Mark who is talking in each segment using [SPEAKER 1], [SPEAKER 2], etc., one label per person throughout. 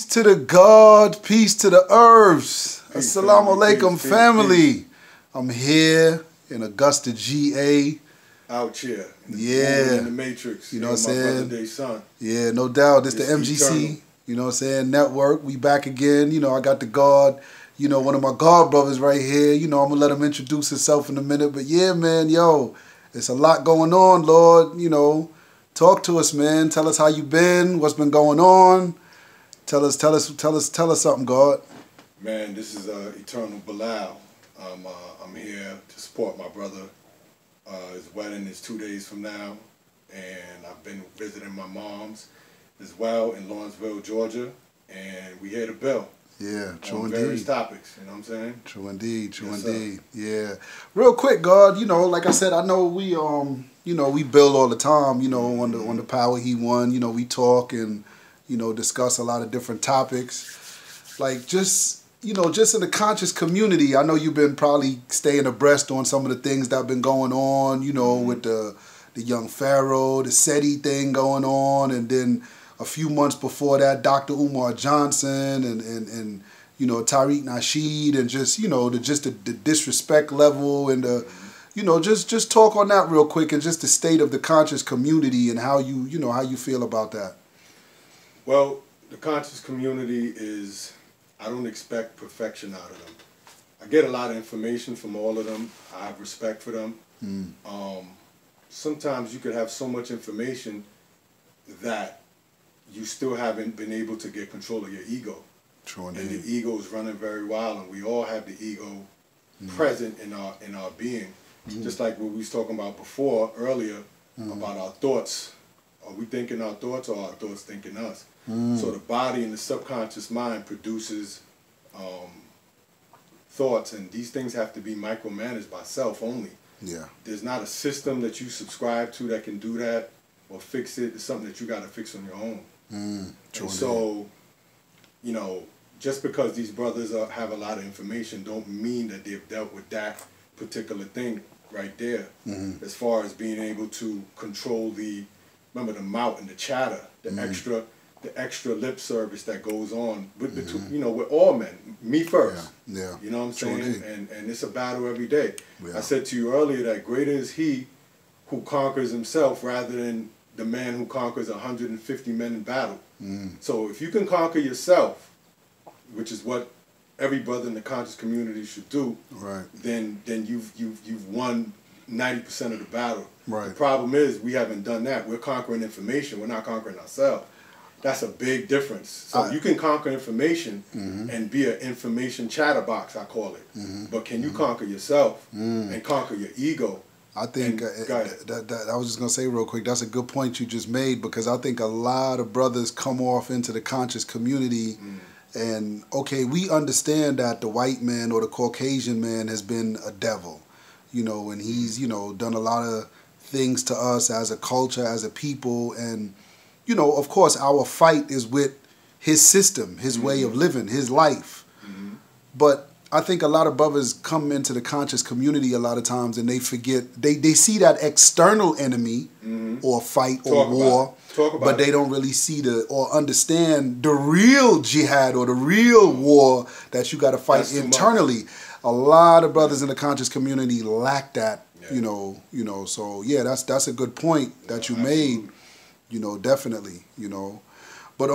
[SPEAKER 1] To the God, peace to the earths. Assalamu alaikum, family. I'm here in Augusta, GA.
[SPEAKER 2] Out here.
[SPEAKER 1] In
[SPEAKER 2] the Matrix.
[SPEAKER 1] You know what I'm saying?
[SPEAKER 2] My son.
[SPEAKER 1] Yeah, no doubt. It's the MGC,
[SPEAKER 2] eternal.
[SPEAKER 1] you know what I'm saying, network. We back again. You know, I got the God, you know, one of my God brothers right here. You know, I'm going to let him introduce himself in a minute. But yeah, man, yo, it's a lot going on, Lord. You know, talk to us, man. Tell us how you been, what's been going on. Tell us something, God.
[SPEAKER 2] Man, this is Eternal Bilaal. I'm here to support my brother. His wedding is 2 days from now, and I've been visiting my mom's as well in Lawrenceville, Georgia, and we here to build.
[SPEAKER 1] Yeah, true indeed.
[SPEAKER 2] Various topics, you know what I'm saying?
[SPEAKER 1] True indeed, true
[SPEAKER 2] yes,
[SPEAKER 1] indeed. Yeah. Real quick, God, you know, like I said, I know we you know, we build all the time, you know, on the Power He Won, you know, we talk and you know, discuss a lot of different topics. Like just, you know, just in the conscious community, I know you've been probably staying abreast on some of the things that have been going on, you know, with the young Pharaoh, the SETI thing going on, and then a few months before that, Dr. Umar Johnson and you know, Tariq Nasheed, and just, you know, the disrespect level and the, you know, just talk on that real quick and just the state of the conscious community and how you know, how you feel about that.
[SPEAKER 2] Well, the conscious community is, I don't expect perfection out of them. I get a lot of information from all of them. I have respect for them. Sometimes you could have so much information that you still haven't been able to get control of your ego.
[SPEAKER 1] True indeed.
[SPEAKER 2] And the ego is running very wild, and we all have the ego present in our being. Just like what we was talking about before, earlier, about our thoughts. Are we thinking our thoughts, or are our thoughts thinking us? So the body and the subconscious mind produces thoughts, and these things have to be micromanaged by self only.
[SPEAKER 1] Yeah.
[SPEAKER 2] There's not a system that you subscribe to that can do that or fix it. It's something that you got to fix on your own. And so, you know, just because these brothers have a lot of information don't mean that they've dealt with that particular thing right there. As far as being able to control remember the mouth and the chatter, the extra lip service that goes on with the two, you know, with all men. Me first.
[SPEAKER 1] Yeah.
[SPEAKER 2] You know what I'm saying? And it's a battle every day.
[SPEAKER 1] Yeah.
[SPEAKER 2] I said to you earlier that greater is he who conquers himself rather than the man who conquers 150 men in battle. So if you can conquer yourself, which is what every brother in the conscious community should do,
[SPEAKER 1] right,
[SPEAKER 2] then you've won 90% of the battle.
[SPEAKER 1] Right.
[SPEAKER 2] The problem is we haven't done that. We're conquering information. We're not conquering ourselves. That's a big difference. So you can conquer information and be an information chatterbox, I call it. But can you conquer yourself and conquer your ego?
[SPEAKER 1] I think that I was just going to say real quick, that's a good point you just made, because I think a lot of brothers come off into the conscious community and, okay, we understand that the white man or the Caucasian man has been a devil, you know, and he's, you know, done a lot of things to us as a culture, as a people, and you know, of course, our fight is with his system, his way of living, his life. But I think a lot of brothers come into the conscious community a lot of times and they forget, they see that external enemy or fight or war, but they don't really see or understand the real jihad or the real war that you got to fight internally. A lot of brothers in the conscious community lack that, you know, so yeah, that's a good point that you made. You know, definitely, you know, but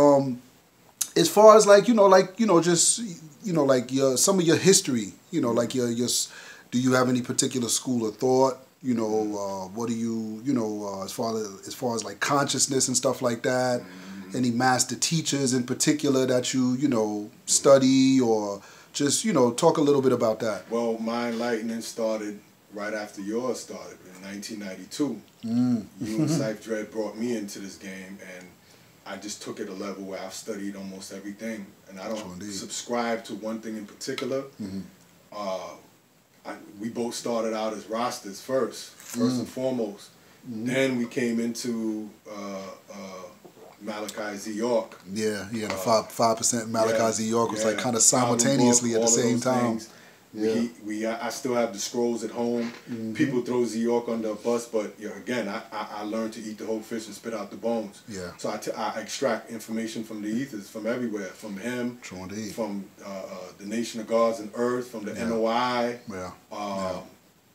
[SPEAKER 1] as far as like, you know, just, you know, like some of your history, you know, like your do you have any particular school of thought, you know, what do you know, as far as like consciousness and stuff like that, any master teachers in particular that you know, study, or just, you know, talk a little bit about that.
[SPEAKER 2] Well, my enlightenment started right after yours started in 1992. You and Cypher Dread brought me into this game, and I just took it a level where I've studied almost everything, and I don't subscribe to one thing in particular. We both started out as rosters first and foremost. Then we came into Malachi Z. York.
[SPEAKER 1] Yeah, the 5% Malachi Z. York was like kind of simultaneously at the same time.
[SPEAKER 2] I still have the scrolls at home. People throw Z York under a bus, but again, I learned to eat the whole fish and spit out the bones.
[SPEAKER 1] Yeah.
[SPEAKER 2] So I extract information from the ethers, from everywhere, from him, from the Nation of Gods and Earth, from the NOI,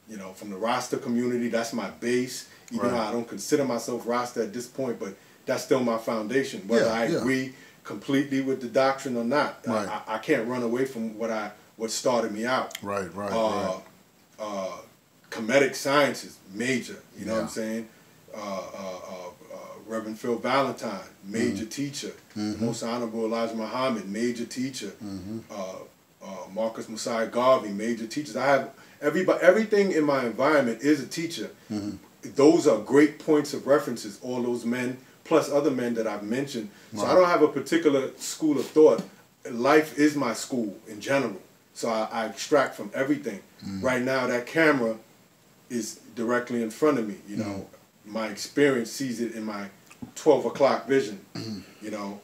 [SPEAKER 2] you know, from the Rasta community. That's my base. Even though I don't consider myself Rasta at this point, but that's still my foundation. Whether I agree completely with the doctrine or not, I can't run away from what started me out. Comedic sciences, major. You know what I'm saying? Reverend Phil Valentine, major teacher. Most Honorable Elijah Muhammad, major teacher. Marcus Messiah Garvey, major teachers. I have everything in my environment is a teacher. Those are great points of references, all those men, plus other men that I've mentioned. So I don't have a particular school of thought. Life is my school in general. So I extract from everything. Right now, that camera is directly in front of me. You know, my experience sees it in my 12 o'clock vision. You know,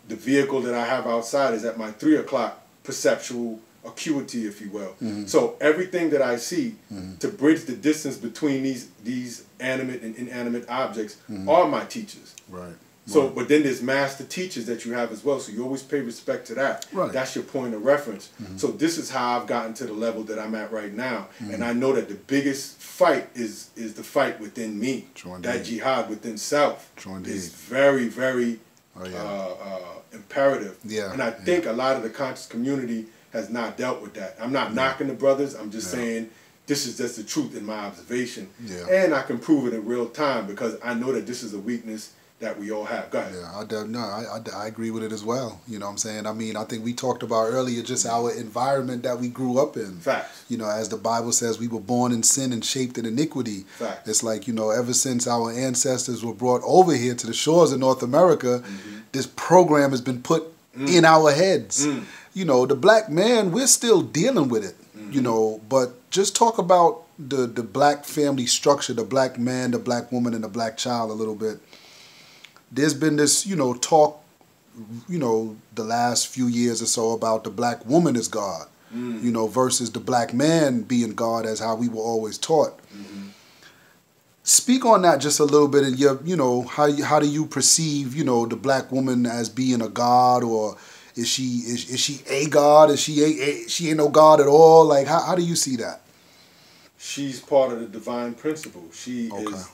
[SPEAKER 2] the vehicle that I have outside is at my 3 o'clock perceptual acuity, if you will. So everything that I see to bridge the distance between these animate and inanimate objects are my teachers. So, but then there's master teachers that you have as well. So you always pay respect to that. That's your point of reference. So this is how I've gotten to the level that I'm at right now. And I know that the biggest fight is the fight within me. That jihad within self is very, very imperative. And I think a lot of the conscious community has not dealt with that. I'm not knocking the brothers. I'm just saying this is just the truth in my observation. And I can prove it in real time because I know that this is a weakness that we all have. Go ahead.
[SPEAKER 1] I agree with it as well. You know what I'm saying? I mean, I think we talked about earlier just our environment that we grew up in.
[SPEAKER 2] Facts.
[SPEAKER 1] You know, as the Bible says, we were born in sin and shaped in iniquity.
[SPEAKER 2] Facts.
[SPEAKER 1] It's like, you know, ever since our ancestors were brought over here to the shores of North America, this program has been put in our heads. You know, the black man, we're still dealing with it, you know, but just talk about the black family structure, the black man, the black woman, and the black child a little bit. There's been this, you know, talk, you know, the last few years or so about the black woman as God, you know, versus the black man being God as how we were always taught. Speak on that just a little bit, and you know, how do you perceive, you know, the black woman as being a God, or is she a God? Is she ain't no God at all? Like how do you see that?
[SPEAKER 2] She's part of the divine principle. She is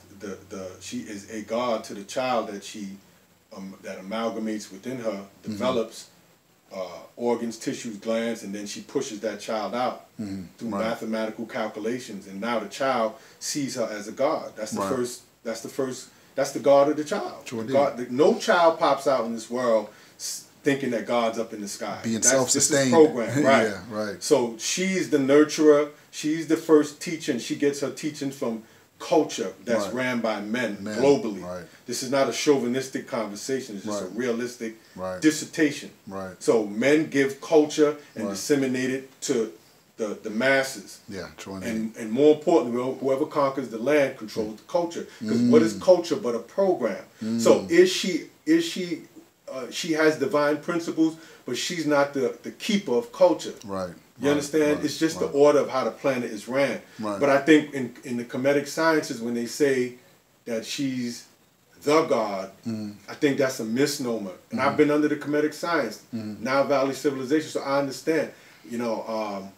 [SPEAKER 2] she is a God to the child that she that amalgamates within her, develops organs, tissues, glands, and then she pushes that child out through mathematical calculations. And now the child sees her as a God. That's the first. That's the God of the child. No child pops out in this world thinking that God's up in the sky.
[SPEAKER 1] Being self-sustained.
[SPEAKER 2] This is programmed, right? So she's the nurturer. She's the first teacher, and she gets her teaching from culture that's ran by men globally. This is not a chauvinistic conversation. It's just a realistic dissertation. So men give culture and disseminate it to the masses. And more importantly, whoever conquers the land controls the culture. Because what is culture but a program? So she has divine principles, but she's not the keeper of culture. You understand? It's just the order of how the planet is ran. But I think in the comedic sciences, when they say that she's the God, I think that's a misnomer. And I've been under the comedic science, Nile Valley civilization, so I understand, you know,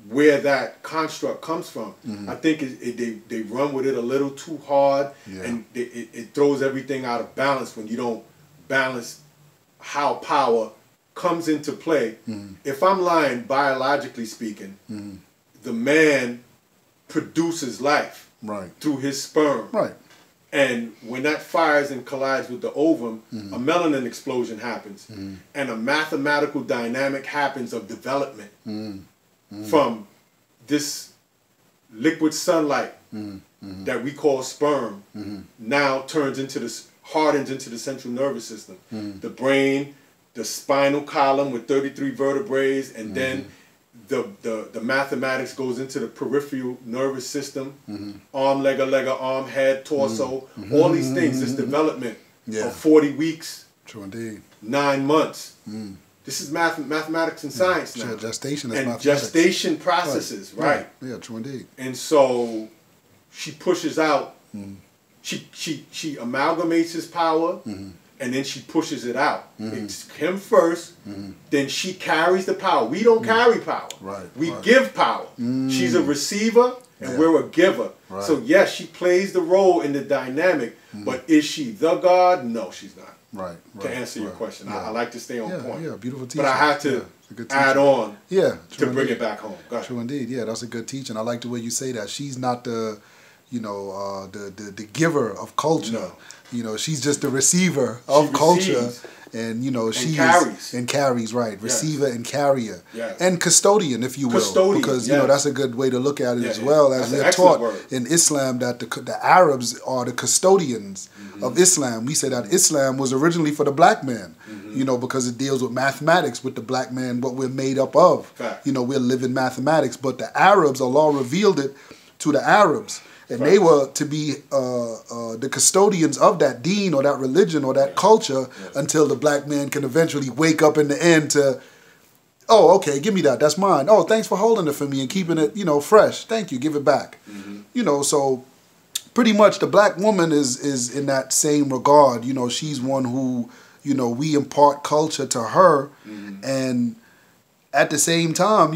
[SPEAKER 2] where that construct comes from. I think they run with it a little too hard, and it throws everything out of balance when you don't balance how power comes into play. If I'm lying, biologically speaking, the man produces life through his sperm. And when that fires and collides with the ovum, a melanin explosion happens. And a mathematical dynamic happens of development from this liquid sunlight that we call sperm now hardens into the central nervous system. The brain, the spinal column with 33 vertebrae, and then the mathematics goes into the peripheral nervous system, arm, leg, arm, head, torso, all these things, this development of 40 weeks, 9 months, This is mathematics and science now.
[SPEAKER 1] Gestation is
[SPEAKER 2] and
[SPEAKER 1] mathematics.
[SPEAKER 2] Gestation processes, right?
[SPEAKER 1] Yeah, true indeed.
[SPEAKER 2] And so she pushes out. She amalgamates his power, and then she pushes it out. It's him first, then she carries the power. We don't carry power. We give power. She's a receiver, and we're a giver. So yes, she plays the role in the dynamic, but is she the God? No, she's not. To answer your question, I like to stay on point.
[SPEAKER 1] Yeah, beautiful teaching.
[SPEAKER 2] But I have to add on to bring it back home. Go ahead.
[SPEAKER 1] True indeed. Yeah, that's a good teaching. I like the way you say that. She's not the, the giver of culture.
[SPEAKER 2] No.
[SPEAKER 1] You know, she's just the receiver of culture. And, she carries, right. Receiver and carrier. And custodian, if you will. Because, that's a good way to look at it as well. As we're taught in Islam that the Arabs are the custodians of Islam. We say that Islam was originally for the black man, because it deals with mathematics, with the black man, what we're made up of. We're living mathematics. But the Arabs, Allah revealed it to the Arabs. And they were to be the custodians of that deen or that religion or that culture until the black man can eventually wake up in the end to, oh, okay, give me that. That's mine. Oh, thanks for holding it for me and keeping it, fresh. Thank you. Give it back. So pretty much the black woman is in that same regard. She's one who, we impart culture to her. And at the same time,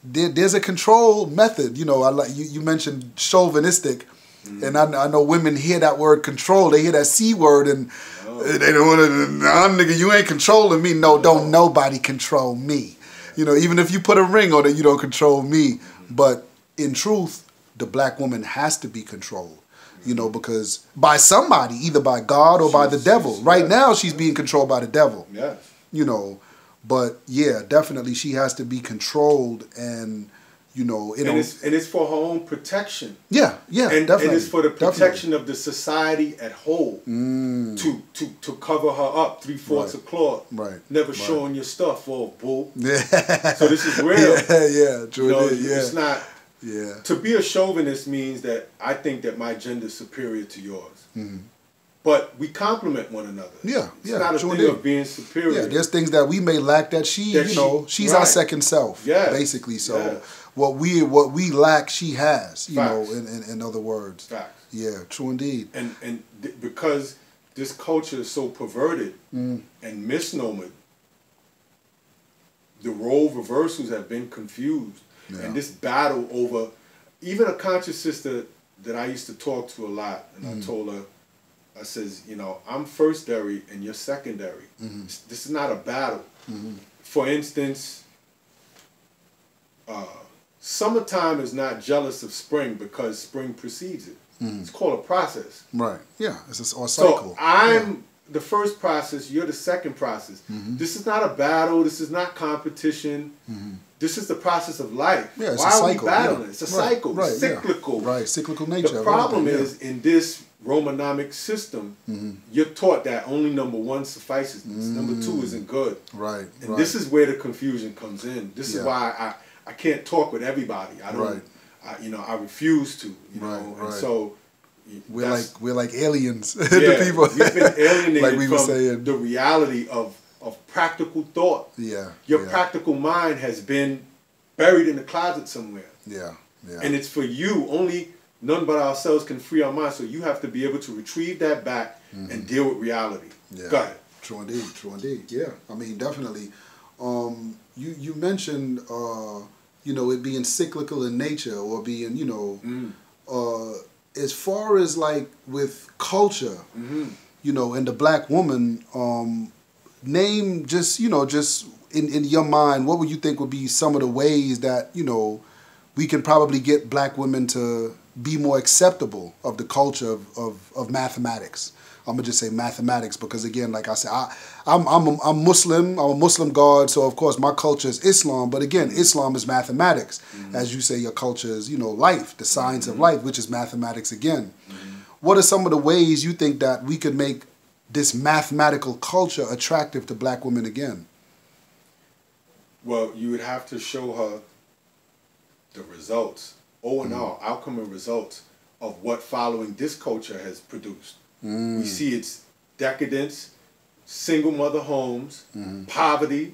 [SPEAKER 1] there's a control method. I like you mentioned chauvinistic, and I know women hear that word control. They hear that C word, and they don't want to. Nah, nigga, you ain't controlling me. No, don't nobody control me. Even if you put a ring on it, you don't control me. But in truth, the black woman has to be controlled. Because by somebody, either by God or by the devil. Right now, she's being controlled by the devil. But yeah, definitely she has to be controlled, and it's for her own protection. Yeah,
[SPEAKER 2] and
[SPEAKER 1] definitely.
[SPEAKER 2] And it's for the protection of the society at whole. To cover her up, 3/4 of cloth. Never showing your stuff off, bull. So this is real. True. It's not. To be a chauvinist means that I think that my gender is superior to yours. But we complement one another. It's not a thing of being superior.
[SPEAKER 1] There's things that we may lack that she's our second self, basically. So what we lack, she has. In other words. Yeah, true indeed.
[SPEAKER 2] And because this culture is so perverted and misnomered, the role reversals have been confused, and this battle over, even a conscious sister that I used to talk to a lot, and I told her. I says, I'm firstary and you're secondary. This is not a battle. For instance, summertime is not jealous of spring because spring precedes it. It's called a process.
[SPEAKER 1] Right. Yeah. It's a cycle.
[SPEAKER 2] So I'm the first process. You're the second process. This is not a battle. This is not competition. This is the process of life.
[SPEAKER 1] Yeah, it's
[SPEAKER 2] Why
[SPEAKER 1] a cycle.
[SPEAKER 2] Are we battling? It's a cycle.
[SPEAKER 1] Right.
[SPEAKER 2] Cyclical.
[SPEAKER 1] Cyclical nature.
[SPEAKER 2] The problem is in this Romanomic system, you're taught that only number one suffices. Number two isn't good. And this is where the confusion comes in. This is why I can't talk with everybody. I don't. I refuse to. And so
[SPEAKER 1] we're like aliens. The people.
[SPEAKER 2] You've been alienated
[SPEAKER 1] like we were
[SPEAKER 2] from
[SPEAKER 1] saying.
[SPEAKER 2] The reality of practical thought. Your practical mind has been buried in the closet somewhere. And it's for you only. None but ourselves can free our minds, so you have to be able to retrieve that back and deal with reality. Go ahead.
[SPEAKER 1] True indeed. Yeah, I mean, definitely. You mentioned, it being cyclical in nature or being, as far as like with culture, and the black woman, name just in your mind, what would you think would be some of the ways that, we can probably get black women to be more acceptable of the culture of mathematics. I'm gonna just say mathematics because again, like I said, I'm Muslim. I'm a Muslim God, so of course my culture is Islam. But again, Islam is mathematics, as you say. Your culture is life, the science of life, which is mathematics again. What are some of the ways you think that we could make this mathematical culture attractive to black women again?
[SPEAKER 2] Well, you would have to show her the results. O&R, outcome and results of what following this culture has produced. We see its decadence, single mother homes, poverty,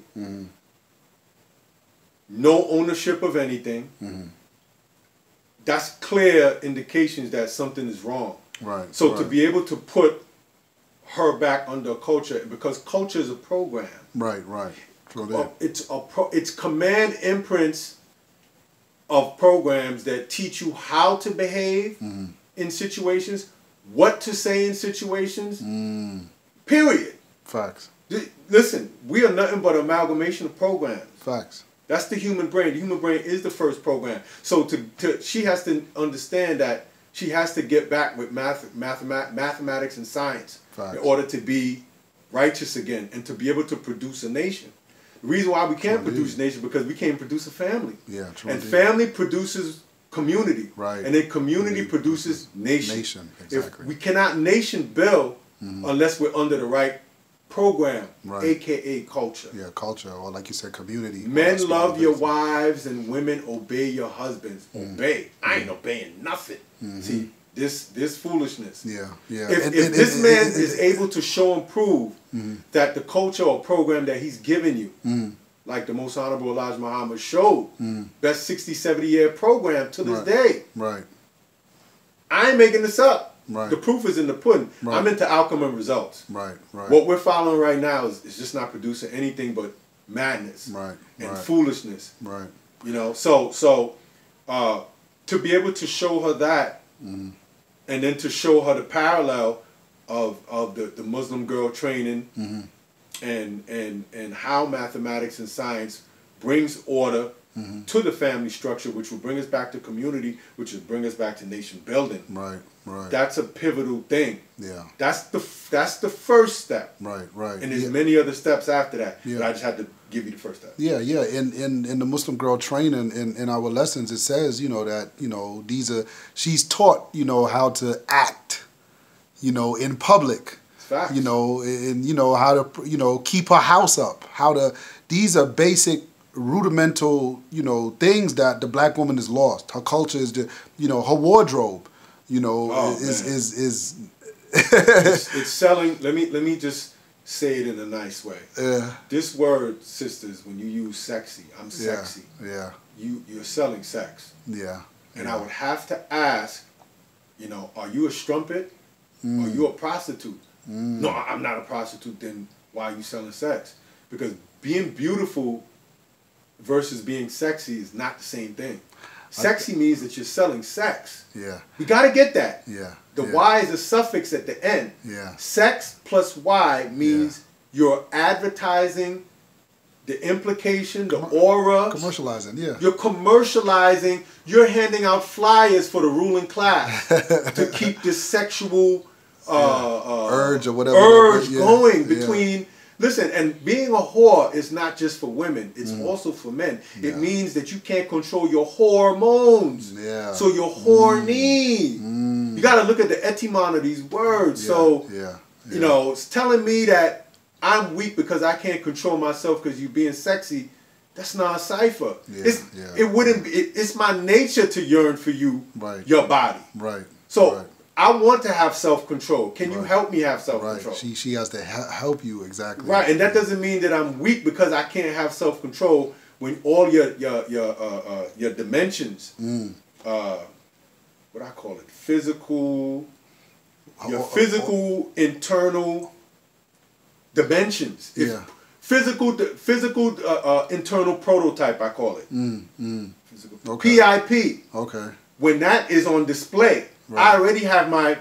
[SPEAKER 2] no ownership of anything. That's clear indications that something is wrong.
[SPEAKER 1] Right.
[SPEAKER 2] So to be able to put her back under a culture, because culture is a program.
[SPEAKER 1] Right.
[SPEAKER 2] It's command imprints of programs that teach you how to behave in situations, what to say in situations. Period.
[SPEAKER 1] Facts.
[SPEAKER 2] Listen, we are nothing but amalgamation of programs.
[SPEAKER 1] Facts.
[SPEAKER 2] That's the human brain. The human brain is the first program. So she has to understand that she has to get back with mathematics and science in order to be righteous again and to be able to produce a nation. The reason why we can't produce a nation is because we can't produce a family.
[SPEAKER 1] Yeah, true.
[SPEAKER 2] And family produces community.
[SPEAKER 1] Right.
[SPEAKER 2] And then community produces nation.
[SPEAKER 1] Exactly.
[SPEAKER 2] If we cannot nation build unless we're under the right program, aka culture.
[SPEAKER 1] Yeah, culture, or like you said, community.
[SPEAKER 2] Men love your wives and women obey your husbands. Obey. I ain't obeying nothing. See, this foolishness.
[SPEAKER 1] Yeah, yeah.
[SPEAKER 2] If this man is able to show and prove that the culture or program that he's given you, like the Most Honorable Elijah Muhammad showed, best 60, 70-year program to this day.
[SPEAKER 1] Right.
[SPEAKER 2] I ain't making this up.
[SPEAKER 1] Right.
[SPEAKER 2] The proof is in the pudding.
[SPEAKER 1] Right.
[SPEAKER 2] I'm into outcome and results.
[SPEAKER 1] Right.
[SPEAKER 2] What we're following right now is just not producing anything but madness and foolishness.
[SPEAKER 1] Right.
[SPEAKER 2] You know, so to be able to show her that, and then to show her the parallel of the Muslim girl training, and how mathematics and science brings order to the family structure, which will bring us back to community, which will bring us back to nation building.
[SPEAKER 1] Right.
[SPEAKER 2] That's a pivotal thing.
[SPEAKER 1] Yeah.
[SPEAKER 2] That's the first step.
[SPEAKER 1] Right.
[SPEAKER 2] And there's many other steps after that. Yeah. But I just had to give you the first step.
[SPEAKER 1] Yeah. In the Muslim girl training, in our lessons, it says, that, she's taught, how to act, in public.
[SPEAKER 2] Facts.
[SPEAKER 1] And how to, keep her house up. These are basic rudimental, things that the black woman has lost. Her culture is her wardrobe, is
[SPEAKER 2] it's selling. Let me just say it in a nice way. This word, sisters, when you use sexy, I'm sexy.
[SPEAKER 1] Yeah.
[SPEAKER 2] You're selling sex.
[SPEAKER 1] Yeah.
[SPEAKER 2] And I would have to ask, are you a strumpet? Are you a prostitute? No, I'm not a prostitute. Then why are you selling sex? Because being beautiful versus being sexy is not the same thing. Sexy means that you're selling sex.
[SPEAKER 1] Yeah.
[SPEAKER 2] We got to get that.
[SPEAKER 1] Yeah.
[SPEAKER 2] The Y is a suffix at the end.
[SPEAKER 1] Yeah.
[SPEAKER 2] Sex plus Y means you're advertising the implication, the aura.
[SPEAKER 1] Commercializing, yeah.
[SPEAKER 2] You're commercializing. You're handing out flyers for the ruling class to keep this sexual
[SPEAKER 1] urge or whatever
[SPEAKER 2] going between. Listen, and being a whore is not just for women. It's also for men. Yeah. It means that you can't control your hormones.
[SPEAKER 1] Yeah.
[SPEAKER 2] So you're horny. You got to look at the etymon of these words. So, it's telling me that I'm weak because I can't control myself because you being sexy. That's not a cipher. Yeah. It wouldn't be. It's my nature to yearn for you, your body.
[SPEAKER 1] Right.
[SPEAKER 2] So. I want to have self-control. Can you help me have self-control?
[SPEAKER 1] Right. She has to help you, exactly.
[SPEAKER 2] Right, and that doesn't mean that I'm weak because I can't have self-control when all your dimensions, what I call it, physical, physical internal dimensions. Physical internal prototype, I call it. Physical. PIP.
[SPEAKER 1] Okay.
[SPEAKER 2] When that is on display. I already have my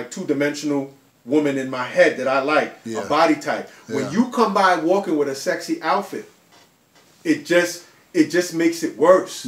[SPEAKER 2] two-dimensional woman in my head that I like, a body type. When you come by walking with a sexy outfit, it just makes it worse.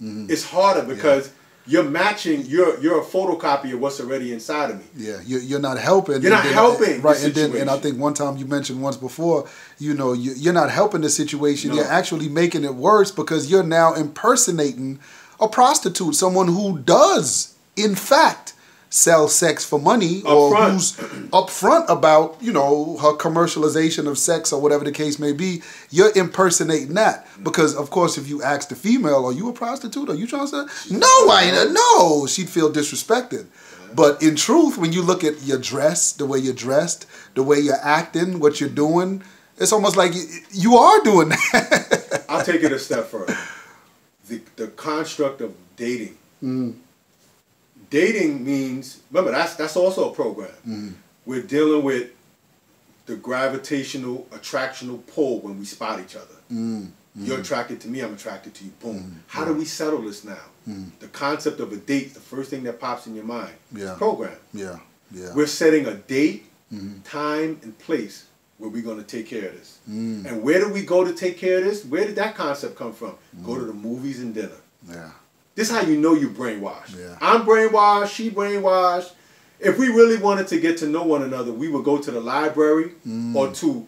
[SPEAKER 2] It's harder because you're matching. You're a photocopy of what's already inside of me.
[SPEAKER 1] Yeah, you're not helping.
[SPEAKER 2] You're not helping,
[SPEAKER 1] right? And I think one time you mentioned once before, you're not helping the situation. No. You're actually making it worse because you're now impersonating a prostitute, someone who does, in fact, sell sex for money, who's upfront about, her commercialization of sex or whatever the case may be. You're impersonating that. Because, of course, if you ask the female, are you a prostitute? Are you trying to say? No, I ain't. No. She'd feel disrespected. But in truth, when you look at your dress, the way you're dressed, the way you're acting, what you're doing, it's almost like you are doing that.
[SPEAKER 2] I'll take it a step further. The construct of dating. Dating means, remember, that's also a program. We're dealing with the gravitational, attractional pull when we spot each other. You're attracted to me, I'm attracted to you. Boom. How do we settle this now? The concept of a date, the first thing that pops in your mind. It's a program. We're setting a date, time, and place where we're going to take care of this. And where do we go to take care of this? Where did that concept come from? Go to the movies and dinner. This is how you know you're brainwashed. I'm brainwashed, she brainwashed. If we really wanted to get to know one another, we would go to the library or to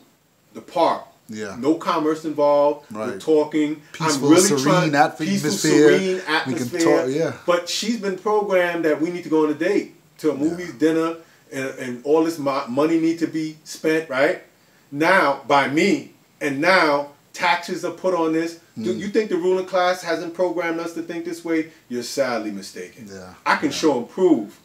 [SPEAKER 2] the park. No commerce involved. We're talking.
[SPEAKER 1] Peaceful,
[SPEAKER 2] I'm really
[SPEAKER 1] serene
[SPEAKER 2] peaceful, serene atmosphere.
[SPEAKER 1] We can talk,
[SPEAKER 2] But she's been programmed that we need to go on a date to a movies, dinner, and all this money need to be spent, right? Now, by me, and now taxes are put on this. Do you think the ruling class hasn't programmed us to think this way? You're sadly mistaken. I can show and prove.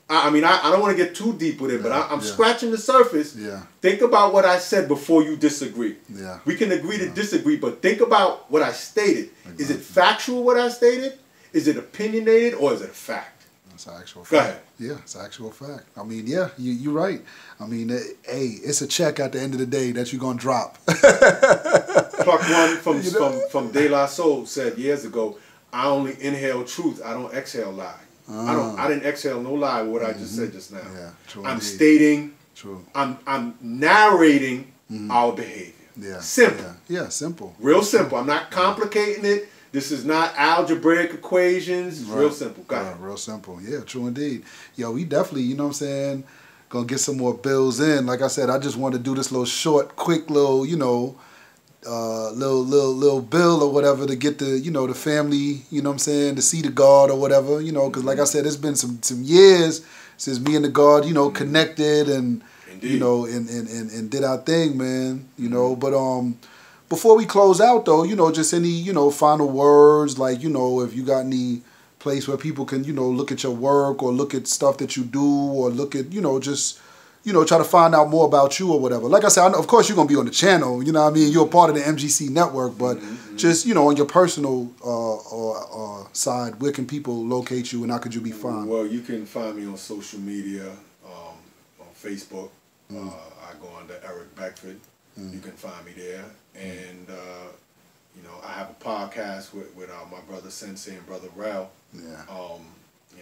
[SPEAKER 2] I mean, I don't want to get too deep with it, but I'm scratching the surface. Think about what I said before you disagree. We can agree to disagree, but think about what I stated. Is it factual what I stated? Is it opinionated, or is it a fact?
[SPEAKER 1] It's an actual fact.
[SPEAKER 2] Go ahead.
[SPEAKER 1] Yeah, it's an actual fact. I mean, yeah, you're right. I mean, hey, it's a check at the end of the day that you're going to drop.
[SPEAKER 2] Pluck One from De La Soul said years ago, I only inhale truth, I don't exhale lie. I didn't exhale no lie with what I just said just now. I'm stating, I'm narrating our behavior. Simple.
[SPEAKER 1] Simple.
[SPEAKER 2] Real simple. I'm not complicating it. This is not algebraic equations. It's real simple. Got it.
[SPEAKER 1] Real simple. Yeah, true indeed. Yo, we definitely, you know what I'm saying, gonna get some more bills in. Like I said, I just want to do this little short, quick little, you know, little bill or whatever to get the, you know, the family, you know what I'm saying, to see the God or whatever, you know, because like I said, it's been some years since me and the God, you know, connected and, you know, and did our thing, man, you know, but before we close out though, you know, just any, you know, final words, like, you know, if you got any place where people can, you know, look at your work or look at stuff that you do or look at, you know, just, you know, try to find out more about you or whatever. Like I said, of course you're going to be on the channel, you know what I mean? You're a part of the MGC Network, but just, you know, on your personal side, where can people locate you and how could you be found?
[SPEAKER 2] Well, you can find me on social media, on Facebook. I go under Eric Beckford. You can find me there. And, you know, I have a podcast with my brother Sensei and brother Rel. You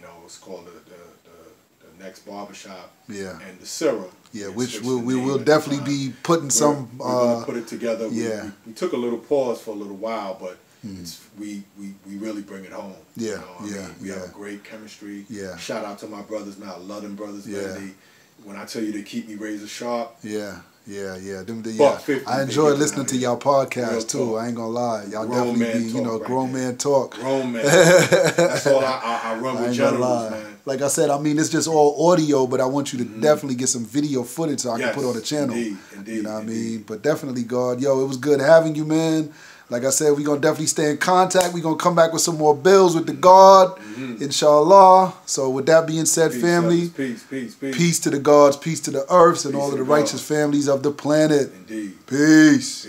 [SPEAKER 2] know, it's called the Next Barbershop. And the Serum.
[SPEAKER 1] Which we will definitely be putting some.
[SPEAKER 2] We're gonna put it together. We took a little pause for a little while, but we really bring it home. You know, I mean, we have a great chemistry. Shout out to my brothers, man. I love them brothers, man. When I tell you they keep me razor sharp.
[SPEAKER 1] I enjoy listening to y'all podcast too. I ain't gonna lie, y'all definitely be, you know, grown man talk.
[SPEAKER 2] Grown man. That's all I run with generals, man.
[SPEAKER 1] Like I said, I mean, it's just all audio, but I want you to definitely get some video footage so I can put on the channel.
[SPEAKER 2] Indeed,
[SPEAKER 1] you know what I mean? But definitely, God, yo, it was good having you, man. Like I said, we're going to definitely stay in contact. We're going to come back with some more bills with the God, inshallah. So with that being said, family, peace to the gods, peace to the earths, and all of the righteous families of the planet.
[SPEAKER 2] Indeed.
[SPEAKER 1] Peace.